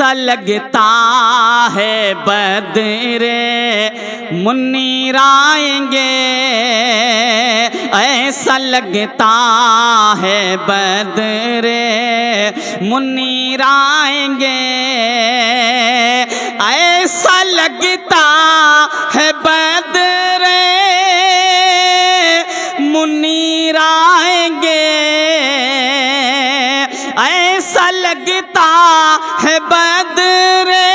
ऐसा लगता है बदरे मुन्नीर आएंगे, ऐसा लगता है बदरे मुन्नीर आएंगे, ऐसा लगता है बदरे मुन्नीर आएंगे, ऐसा लगता है बदरे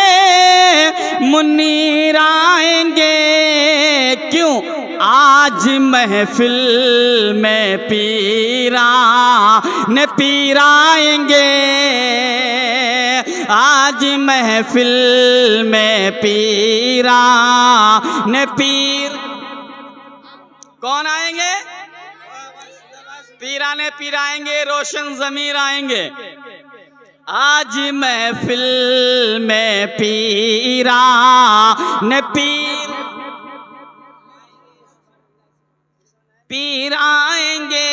मुन्नीर आएंगे। क्यों? आज महफिल में पीरा न पीराएंगे, आज महफिल में पीरा न पीर कौन आएंगे? पीरा ने पीराएंगे, रोशन ज़मीर आएंगे। आज महफिल में पीरा न पीर आएंगे।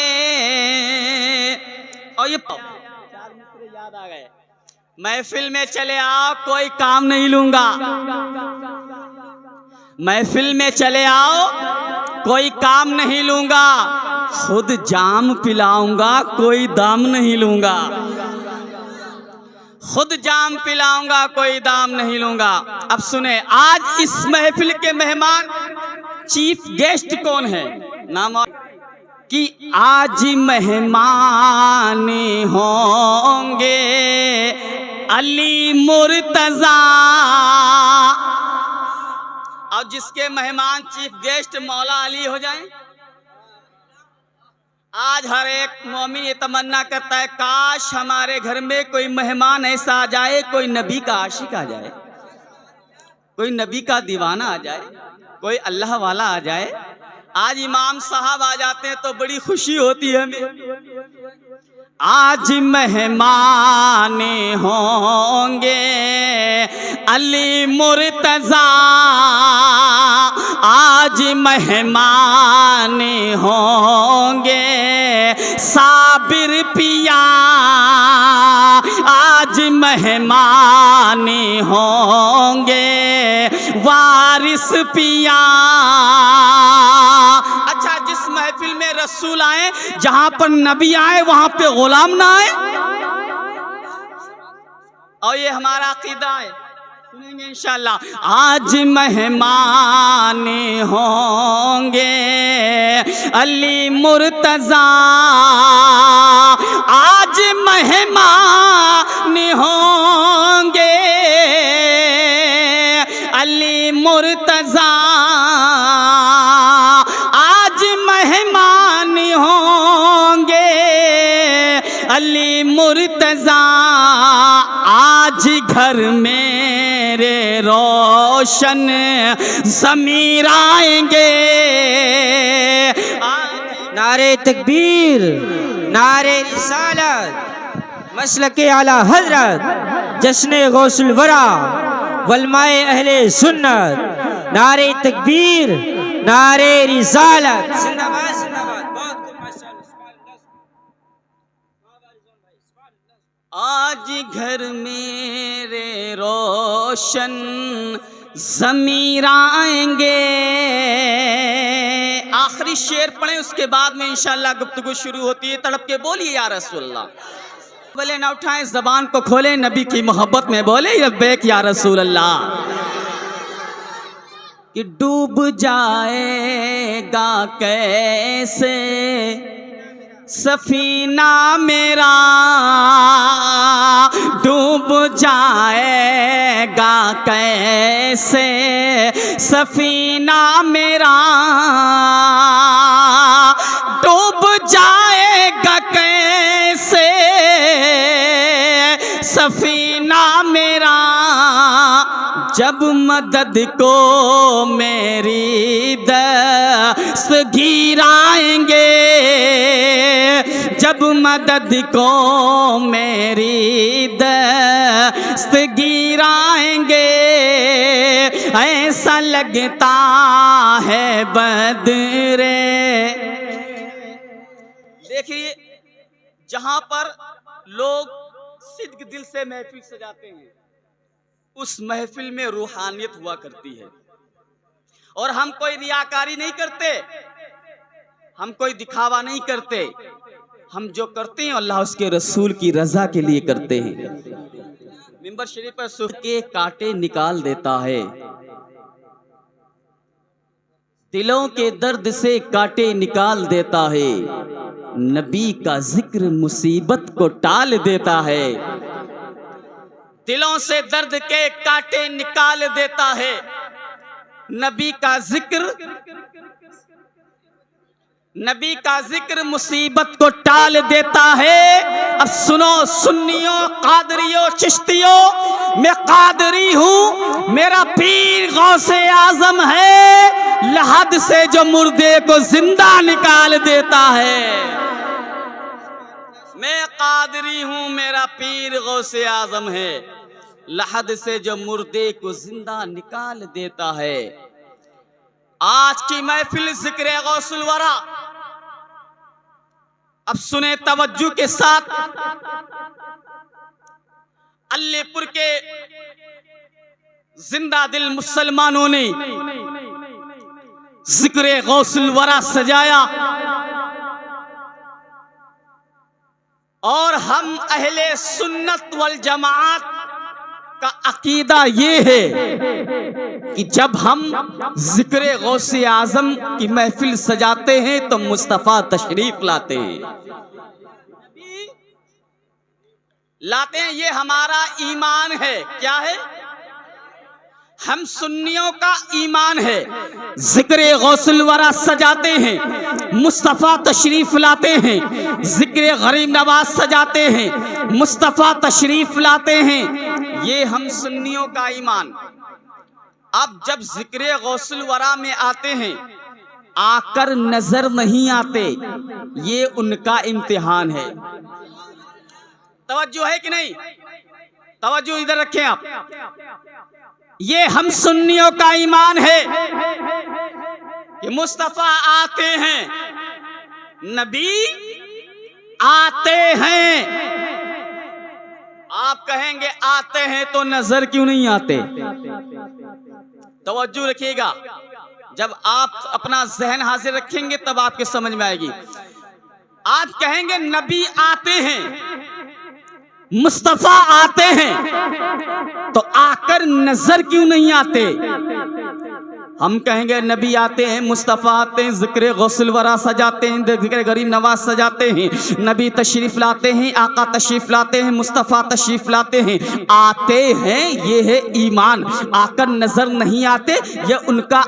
और ये याद आ गए, महफिल में चले आओ कोई काम नहीं लूंगा, महफिल में चले आओ कोई काम नहीं लूंगा, खुद जाम पिलाऊंगा कोई दाम नहीं लूंगा, खुद जाम पिलाऊंगा कोई दाम नहीं लूंगा। अब सुने, आज इस महफिल के मेहमान चीफ गेस्ट कौन है? नाम कि आज मेहमान होंगे अली मुर्तजा, और जिसके मेहमान चीफ गेस्ट मौला अली हो जाएं। आज हर एक मोमिन ये तमन्ना करता है, काश हमारे घर में कोई मेहमान ऐसा आ जाए, कोई नबी का आशिक आ जाए, कोई नबी का दीवाना आ जाए, कोई अल्लाह वाला आ जाए। आज इमाम साहब आ जाते हैं तो बड़ी खुशी होती है हमें। आज मेहमान होंगे अली मुर्तजा, आज मेहमान होंगे साबिर पिया, आज मेहमान होंगे वारिस पिया। अच्छा, जिस महफिल में रसूल आए, जहां पर नबी आए वहां पे गुलाम ना आए, और ये हमारा अकीदा है, सुनेंगे इंशाअल्लाह। आज मेहमान होंगे अली मुर्तजा, आज मेहमान होंगे अली मुर्तजा, आज मेहमान होंगे अली मुर्तजा। आज घर मेरे रोशन ज़मीर आएंगे। नारे तकबीर, नारे रिसालत, मसलके आला हजरत, जश्न गौसुल वरा, वलमाए अहले सुन्नत। नारे तकबीर, नारे रिसालत, जिंदाबाद जिंदाबाद। बहुत खूब माशाअल्लाह। आज घर मेरे रोशन ज़मीर आएंगे। आखिरी शेर पढ़े, उसके बाद में इंशाअल्लाह गुफ्तगू शुरू होती है। तड़प के बोलिए या रसूलल्लाह, बोले ना उठाएं ज़बान को खोले, नबी की मोहब्बत में बोले लब्बैक या रसूल अल्लाह। कि डूब जाएगा कैसे सफीना मेरा, डूब जाएगा कैसे सफीना मेरा, डूब जाएगा कैसे सफीना मेरा, जब मदद को मेरी दस्तगीर आएंगे, जब मदद को मेरी दस्तगीर आएंगे, ऐसा लगता है बदरे। देखिए, जहां पर लोग सिद्क दिल से महफिल सजाते हैं, उस महफिल में रूहानियत हुआ करती है। और हम कोई रियाकारी नहीं करते, हम कोई दिखावा नहीं करते, हम जो करते हैं अल्लाह उसके रसूल की रजा के लिए करते हैं। मिंबर शरीफ पर सुख के कांटे निकाल देता है, दिलों के दर्द से कांटे निकाल देता है, नबी का जिक्र मुसीबत को टाल देता है। दिलों से दर्द के कांटे निकाल देता है, नबी का जिक्र मुसीबत को टाल देता है। अब सुनो सुन्नियों, कादरियों, चिश्तियों, मैं कादरी हूं, मेरा पीर गौसे आजम है, लहद से जो मुर्दे को जिंदा निकाल देता है। मैं कादरी हूं, मेरा पीर गौसे आजम है, लहद से जो मुर्दे को जिंदा निकाल देता है। आज की महफिल जिक्र गौसुल वरा, अब सुने तवज्जो के साथ। अलीपुर के जिंदा दिल मुसलमानों ने जिक्र गौसुल वरा सजाया और हम अहले सुन्नत वल जमात का अकीदा ये है कि जब हम जिक्र गौसे आजम की महफिल सजाते हैं तो मुस्तफ़ा तशरीफ लाते हैं। ये हमारा ईमान है। क्या है? हम सुन्नियों का ईमान है। जिक्र गौसुल वरा सजाते हैं, मुस्तफ़ा तशरीफ लाते हैं। जिक्र गरीब नवाज सजाते हैं, मुस्तफ़ा तशरीफ लाते हैं। ये हम सुन्नियों का ईमान। अब जब जिक्र गौसुल वरा में आते हैं, आकर नजर नहीं आते, ये उनका इम्तिहान है। तवज्जो है कि नहीं? तवज्जो इधर रखें आप। ये हम सुन्नियों का ईमान है कि मुस्तफ़ा आते हैं, नबी आते हैं। आप कहेंगे आते हैं तो नजर क्यों नहीं आते? तवज्जो रखिएगा, जब आप अपना जहन हाजिर रखेंगे तब आपके समझ में आएगी। आप कहेंगे नबी आते हैं, मुस्तफ़ा आते हैं, तो आकर नजर क्यों नहीं आते? हम कहेंगे नबी आते हैं, मुस्तफ़ा आते हैं, जिक्र गौसुल वरा सजाते हैं, जिक्र गरीब नवाज सजाते हैं, नबी तशरीफ लाते हैं, आका तशरीफ लाते हैं, मुस्तफ़ा तशरीफ लाते हैं, आते हैं। ये है ईमान। आकर नजर नहीं आते, ये उनका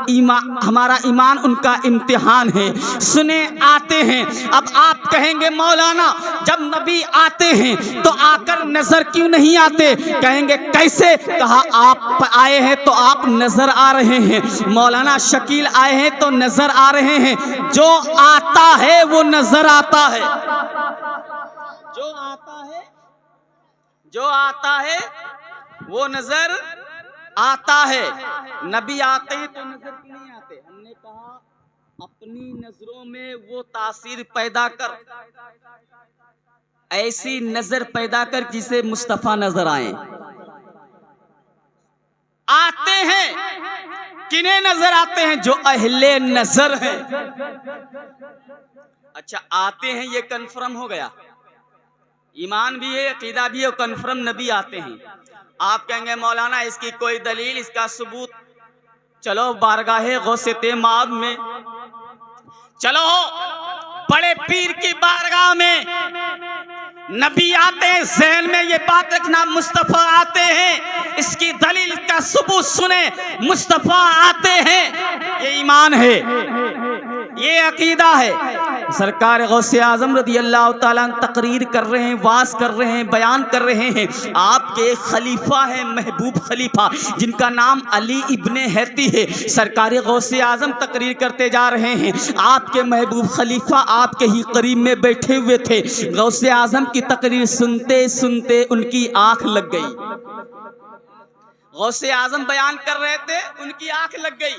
ईमान, हमारा ईमान उनका इम्तिहान है। सुने, आते हैं। अब आप कहेंगे मौलाना जब नबी आते हैं तो आकर नजर क्यों नहीं आते? कहेंगे कैसे? कहा आप आए हैं तो आप नजर आ रहे हैं, मौलाना शकील आए हैं तो नजर आ रहे हैं। जो आता है वो नजर आता है, जो आता है वो नजर आता है। नबी आते हैं तो नजर क्यों नहीं आते? हमने कहा अपनी नजरों में वो तासीर पैदा कर, ऐसी नजर पैदा कर जिसे मुस्तफ़ा नजर आए। आते हैं, किन्हें नजर आते हैं? जो अहले नजर हैं। अच्छा, आते हैं ये कन्फर्म हो गया, ईमान भी है, अकीदा भी है, कन्फर्म नबी आते हैं। आप कहेंगे मौलाना इसकी कोई दलील, इसका सबूत? चलो बारगाहे गौसे तेमाद में चलो, बड़े पीर की बारगाह में नबी आते हैं। ज़हन में ये बात रखना, मुस्तफ़ा आते हैं, इसकी दलील का सबूत सुने। मुस्तफ़ा आते हैं, ये ईमान है, ये अकीदा है। सरकार गौसे आज़म रज़ी अल्लाह ताला तकरीर कर रहे हैं, वाज कर रहे हैं, बयान कर रहे हैं। आपके खलीफा हैं, महबूब खलीफा, जिनका नाम अली इब्ने हैती है। सरकार गौसे आज़म तकरीर करते जा रहे हैं। आपके महबूब खलीफा आपके ही करीब में बैठे हुए थे। गौसे आज़म की तकरीर सुनते सुनते उनकी आंख लग गई। गौसे आज़म बयान कर रहे थे, उनकी आंख लग गई।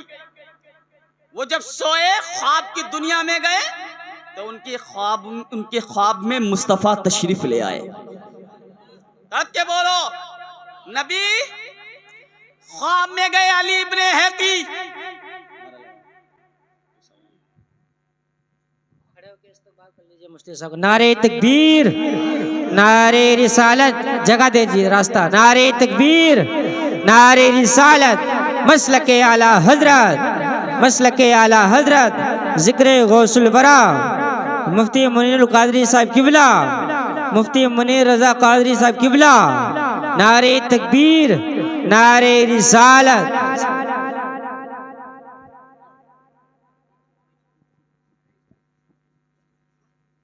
वो जब सोए, ख्वाब की दुनिया में गए, तो उनके ख्वाब में मुस्तफ़ा तशरीफ ले आए। तब के बोलो नबी ख्वाब में गए अली इब्ने हैती, मुफ्ती साहब नारे तकबीर, नारे रिसालत, जगह दीजिए रास्ता, नारे तकबीर, नारे रिसालत, मसलके आला हजरत, मसलके आला हजरत, जिक्र गौसुल वरा, मुफ्ती मुनीर कादरी साहब किबला, मुफ्ती मुनीर रजा कादरी साहब किबला, नारे तकबीर, नारे रिसालत।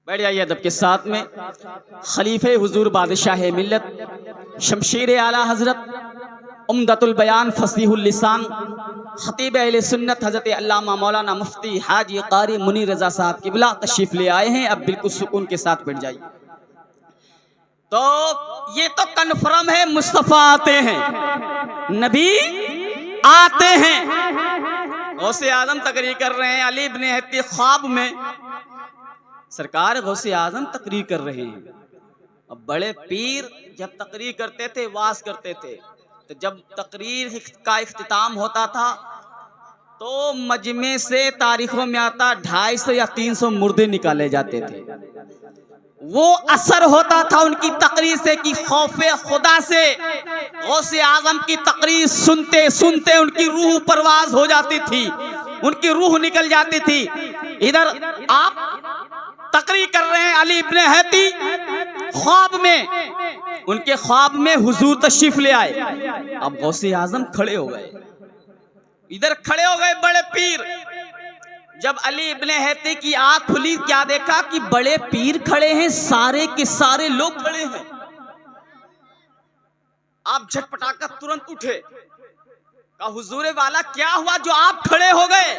बैठ जाइए अदब के साथ में। खलीफे हुजूर बादशाह मिल्लत शमशीर आला हजरत उम्दतुल बयान फसीहुल लिसान खतीब अहले सुन्नत हजरत अल्लामा मौलाना मुफ्ती हाजी कारी मुनीर रजा साहब किबला तशरीफ ले आए हैं। अब बिल्कुल सुकून के साथ बैठ जाइए। तो ये तो कन्फर्म है मुस्तफ़ा आते हैं, नबी आते हैं। गौसे आजम तकरीर कर रहे हैं, अली इब्ने हैती ख्वाब में सरकार गौसे आजम तकरीर कर रहे हैं। अब बड़े पीर जब तकरीर करते थे, वास करते थे, तो जब तकरीर का इख्तिताम होता था तो मजमे से तारीखों में आता 250 या 300 मुर्दे निकाले जाते थे। वो असर होता था उनकी तकरीर से कि खौफे खुदा से गौसे आजम की तकरीर सुनते सुनते उनकी रूह परवाज हो जाती थी, उनकी रूह निकल जाती थी। इधर आप तकरीर कर रहे हैं अली इब्ने हैती ख्वाब में, उनके ख्वाब में हुजूर तशरीफ ले आए। अब गौसे आजम खड़े हो गए, इधर खड़े हो गए बड़े पीर। जब अली इब्ने हैती की आंख खुली, क्या देखा कि बड़े पीर खड़े हैं, सारे के सारे लोग खड़े हैं। आप झटपटाकर तुरंत उठे, कहा हुजूर वाला क्या हुआ जो आप खड़े हो गए?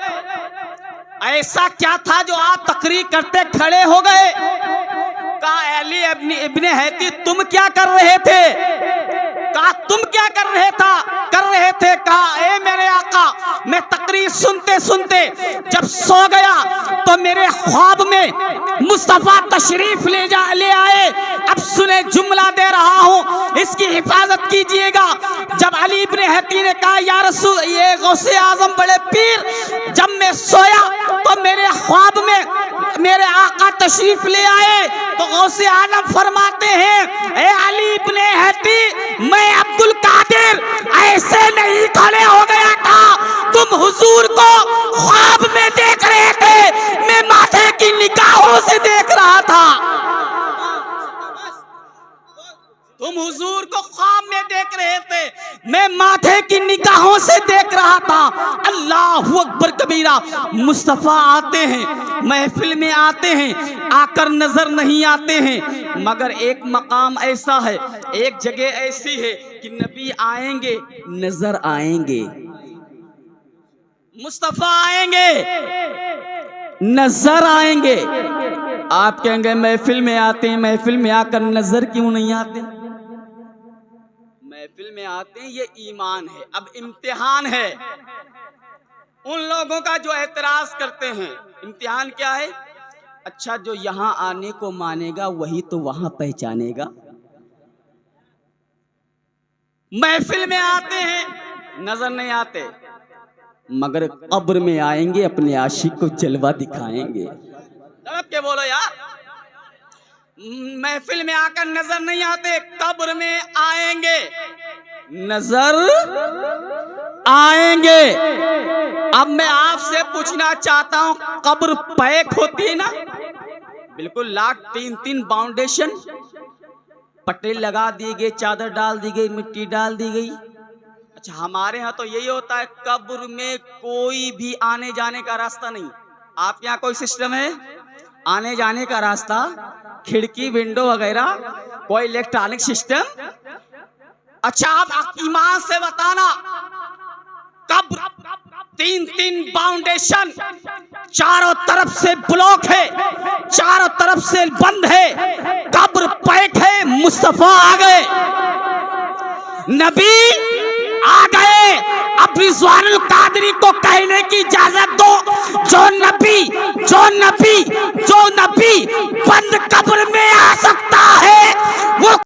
ऐसा क्या था जो आप तकरीर करते खड़े हो गए? कहा अली इब्ने हैती तुम क्या कर रहे थे? कहा तुम क्या कर रहे थे? कहा ए मेरे आका, मैं तकरीर सुनते सुनते जब सो गया तो मेरे ख्वाब में मुस्तफा तशरीफ ले आए। अब सुने जुमला दे रहा हूँ, इसकी हिफाजत कीजिएगा। जब अली इब्ने हैती ने कहा या रसूल, ये गौसे आजम बड़े पीर, जब मैं सोया तो मेरे ख्वाब में मेरे आका तशरीफ ले आए, तो गौसे आजम फरमाते हैं ए अली इब्ने हैती, मैं अब्दुल कादिर ऐसे नहीं खड़े हो गया था, तुम हुजूर को ख्वाब में देख रहे थे, मैं माथे की निगाहों से देख रहा था। तुम हुजूर को ख्वाब में देख रहे थे, मैं माथे की निगाहों से देख रहा था। अल्लाहु अकबर कबीरा। मुस्तफ़ा आते हैं, महफिल में आते हैं, आकर नजर नहीं आते हैं, मगर एक मकाम ऐसा है, एक जगह ऐसी है कि नबी आएंगे, नजर आएंगे। मुस्तफ़ा आएंगे, नजर आएंगे। आप कहेंगे महफिल में आते हैं, महफिल में आकर नजर क्यों नहीं आते? महफिल में आते हैं, ये ईमान है। अब इम्तिहान है उन लोगों का जो एतराज करते हैं। इम्तिहान क्या है? अच्छा, जो यहां आने को मानेगा वही तो वहां पहचानेगा। महफिल में आते हैं, नजर नहीं आते, मगर कब्र में आएंगे, अपने आशिक को जलवा दिखाएंगे। तड़प के बोलो यार। महफिल में आकर नजर नहीं आते, कब्र में आएंगे, नजर आएंगे। अब मैं आपसे पूछना चाहता हूं, कब्र पैक होती है ना? बिल्कुल लाख 3-3 बाउंडेशन पट्टे लगा दिए गए, चादर डाल दी गई, मिट्टी डाल दी गई। अच्छा, हमारे यहाँ तो यही होता है, कब्र में कोई भी आने जाने का रास्ता नहीं। आपके यहाँ कोई सिस्टम है आने जाने का रास्ता, खिड़की विंडो वगैरह, कोई इलेक्ट्रॉनिक सिस्टम? अच्छा, आप ईमान से बताना, कब्र 3-3 बाउंडेशन, चारों तरफ से ब्लॉक है, चारों तरफ से बंद है, कब्र पैक है। मुस्तफा आ गए, नबी आ गए। अब रिजवानुल कादरी को कहने की इजाजत दो, जो नबी बंद कब्र में आ सकता है वो